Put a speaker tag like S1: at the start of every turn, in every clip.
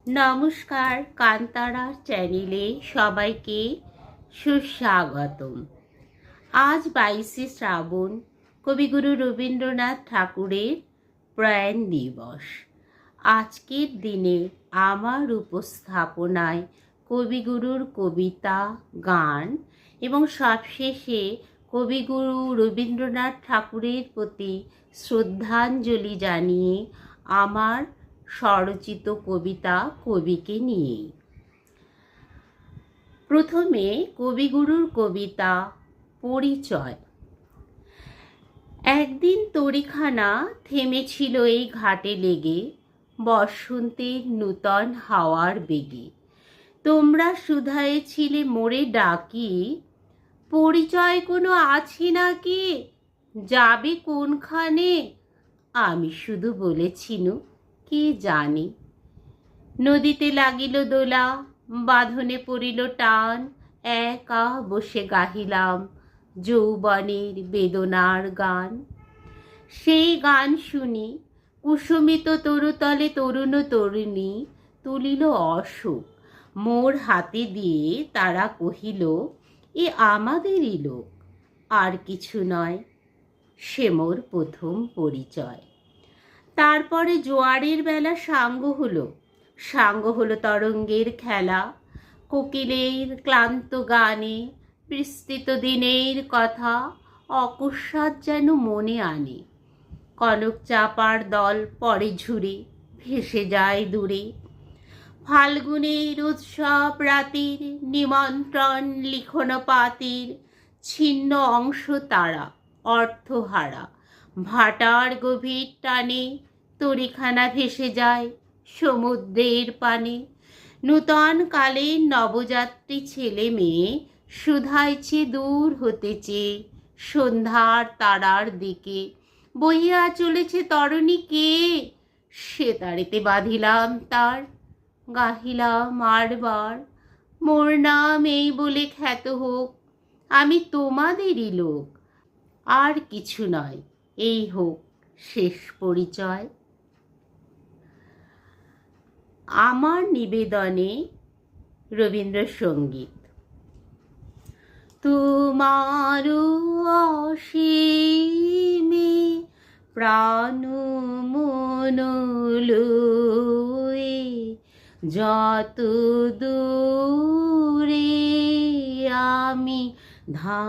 S1: নমস্কার, কান্তারা চ্যানেলে সবাইকে সুস্বাগতম। আজ 22শে শ্রাবণ, কবিগুরু রবীন্দ্রনাথ ঠাকুরের প্রয়াণ দিবস। আজকের দিনে আমার উপস্থাপনায় কবিগুরুর কবিতা, গান এবং সবশেষে কবিগুরু রবীন্দ্রনাথ ঠাকুরের প্রতি শ্রদ্ধাঞ্জলি জানিয়ে আমার স্বরচিত কবিতা কবিকে নিয়েই। প্রথমে কবিগুরুর কবিতা পরিচয়। একদিন তরীখানা থেমেছিল এই ঘাটে লেগে, বসন্তের নূতন হাওয়ার বেগে। তোমরা শুধায়ে ছিলে মোরে ডাকি, পরিচয় কোনো আছে নাকি, যাবে কোনখানে? আমি শুধু বলেছিনু, কে জানে। নদীতে লাগিল দোলা, বাঁধনে পড়িল টান, একা বসে গাহিলাম যৌবনের বেদনার গান। সেই গান শুনি কুসুমিত তরুতলে তরুণ তরুণী তুলিল অশোক মোর হাতে দিয়ে। তারা কহিল, এ আমাদেরই লোক, আর কিছু নয়। সে মোর প্রথম পরিচয়। তারপরে জোয়ারের বেলা সাঙ্গ হলো তরঙ্গের খেলা, কোকিলের ক্লান্ত গানে বিস্তৃত দিনের কথা অকস্মাৎ যেন মনে আনে। কনক চাপার দল পরে ঝুরে ভেসে যায় দূরে। ফাল্গুনের উৎসব রাতির নিমন্ত্রণ লিখন পাতির, ছিন্ন অংশ তারা অর্থহারা। ভাটার গভীর টানে তরীখানা ভেসে যায় সমুদ্রের পানে। নূতন কালের নবযাত্রী ছেলে মেয়ে শুধাইছে দূর হতেছে সন্ধ্যার তারার দিকে। বহিয়া চলেছে তরণী কে, সে তারেতে বাঁধিলাম তার। গাহিলাম আরবার, মোর নাম এই বলে খ্যাত হোক, আমি তোমাদেরই লোক, আর কিছু নয়। এই হোক শেষ পরিচয়। আমার নিবেদনে রবীন্দ্রসঙ্গীত। তোমারও অসীমে প্রাণ মন লয়ে, যত দূরে আমি ধাই,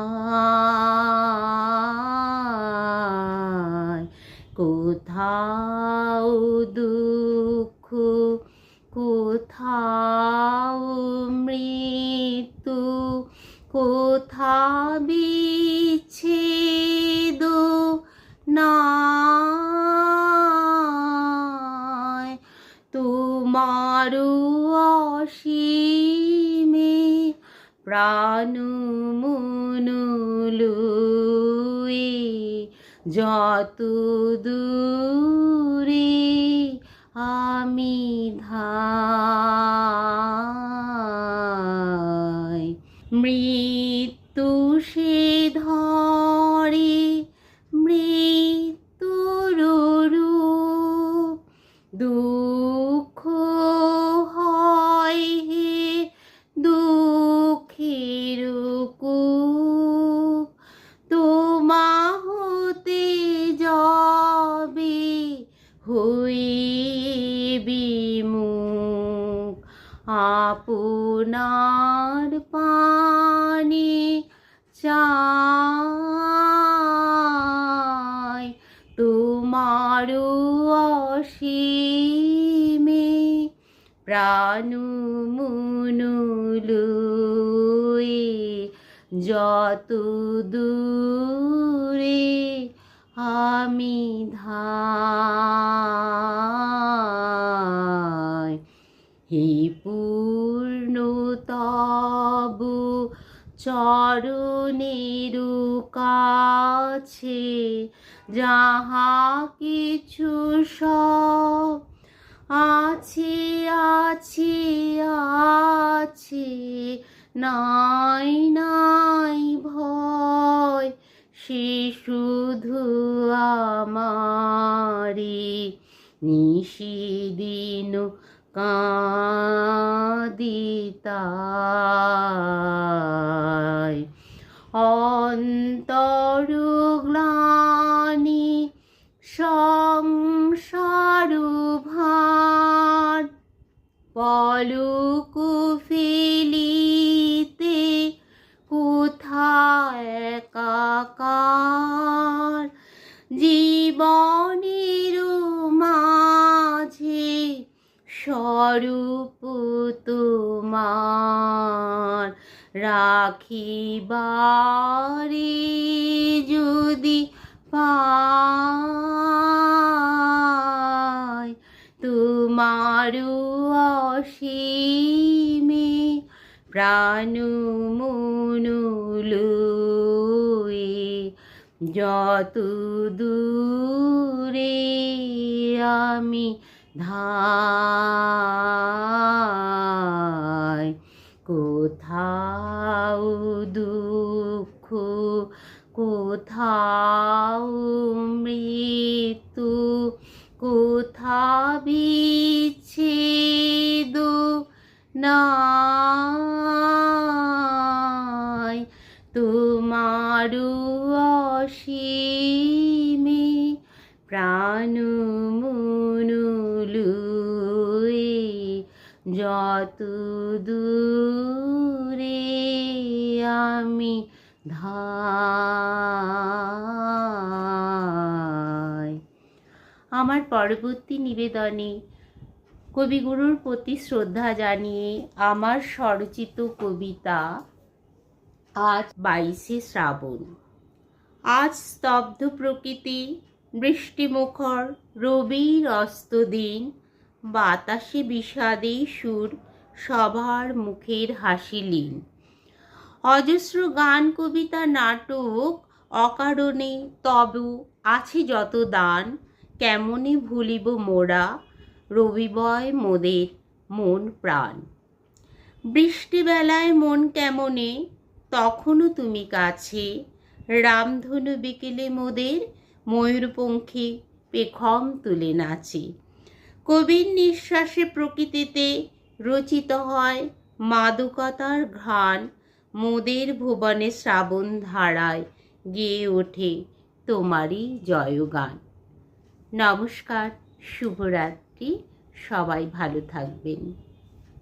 S1: কোথাও দুঃখ কোথাও মৃত্যু, কোথা বিচ্ছেদ নাই। তোমার অসীমে প্রাণ মন লয়ে, যত দূরে আমি ধাই। মৃত্যু সে ধরে মৃত্যুর রূপ, দুঃখ হয় হে দুঃখের কূপ। তোমা হতে যাবে হয়ে বিমুখ, আপনার পানে চাই। তোমার অসীমে প্রাণ মন লয়ে, যত দূরে আমি ধাই। হে পূর্ণ তব চরণের কাছে, যাহা কিছু সব আছে আছে আছে, নাই নাই ভয়। সে শুধু আমারে নিশিদিন কাঁদিয়ে মুদিতায়। অন্তরগ্লানি সংসার ভার, পলক ফেলিতে কোথায় একাকার। জীবনের মাঝে স্বরূপ তোমার, রাখিবারে যদি পাই তোমার অসীমে প্রাণ মনু লয়ে, যত দূরে আমি ধাই। কোথাও দুঃখ, কোথাও মৃত্যু, কোথা বিচ্ছেদ নাই। তোমার অসীমে প্রাণ মনু লয়ে, যত দূরে আমি ধাই। আমার পরবর্তী নিবেদনে কবিগুরুর প্রতি শ্রদ্ধা জানিয়ে আমার স্বরচিত কবিতা আজ 22শে শ্রাবণ। আজ স্তব্ধ প্রকৃতি, বৃষ্টিমুখর রবির অস্তদিন, বাতাসে বিষাদে সুর, সবার মুখের হাসিলীন। অজস্র গান কবিতা নাটক অকারণে তবু আছে যত দান, কেমনে ভুলিব মোরা রবিবয় মোদের মন প্রাণ। বৃষ্টিবেলায় মন কেমনে তখনও তুমি কাছে, রামধনু বিকেলে মোদের ময়ূরপঙ্খী পেখম তুলে নাচে। কবির নিঃশ্বাসে প্রকৃতিতে রচিত হয় মাদকতার ঘ্রাণ, মোদের ভুবনে শ্রাবণ ধারায় গেয়ে ওঠে তোমারই জয়গান। নমস্কার, শুভরাত্রি, সবাই ভালো থাকবেন।